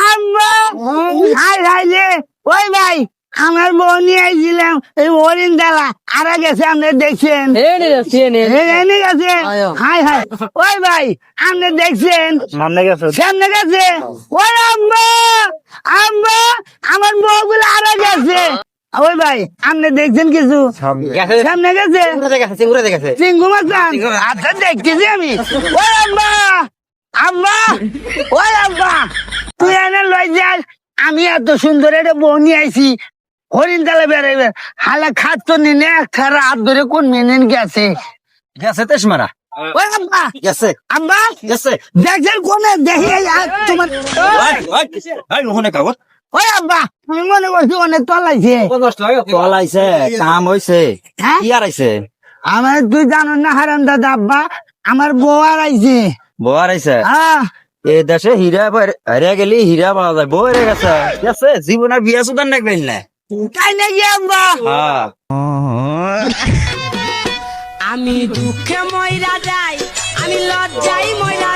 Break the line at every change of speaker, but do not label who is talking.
আম্মা high high রে ওই ভাই আমার বউ নিয়ে আইছিলাম এই হরিণ ডালা আরা গেছে আপনি দেখছেন এনে গেছে হাই হাই ওই ভাই আপনি দেখছেন সামনে গেছে ওই আম্মা আম্মা আমার বউ গুলো আরা গেছে ওই ভাই আপনি দেখছেন কিছু সামনে গেছে চিঙ্গু মাছ আচ্ছা দেখতেছি আমি ওই আম্মা আম্মা ওই আম্মা তুই এনে লই যাস আমি এত সুন্দর একটা বউ নিয়ে আইছি হরিণ তালে বেড়াইবে হালা খাচ্ছ নিনে একটা রাত ধরে কোন মেনেন গেছে
তেসমারা
ওই আম্মা
গেছে
আম্মা
গেছে
দেখছেন কোনে দেখি তোমার
ওখানে কাগজ
ওই আব্বা আমি মনে করছি অনেক তলাইছে
পলাইছে কাম হইছে
হ্যাঁ?
কি আর আইছে
আমার তুই জানো না হারাম দাদা আব্বা আমার বউ আর আইছে
বউয়ার আইছে এই দেশে হীরা হারিয়া গেলি হীরা পাওয়া যায় বউ হেরে গেছে গেছে জীবন আর বিয়া সুদান দেখবেন না
তাই নাকি আব্বা
হ্যাঁ
আমি দুঃখে ময়রা যাই আমি লজ্জাই ময়রা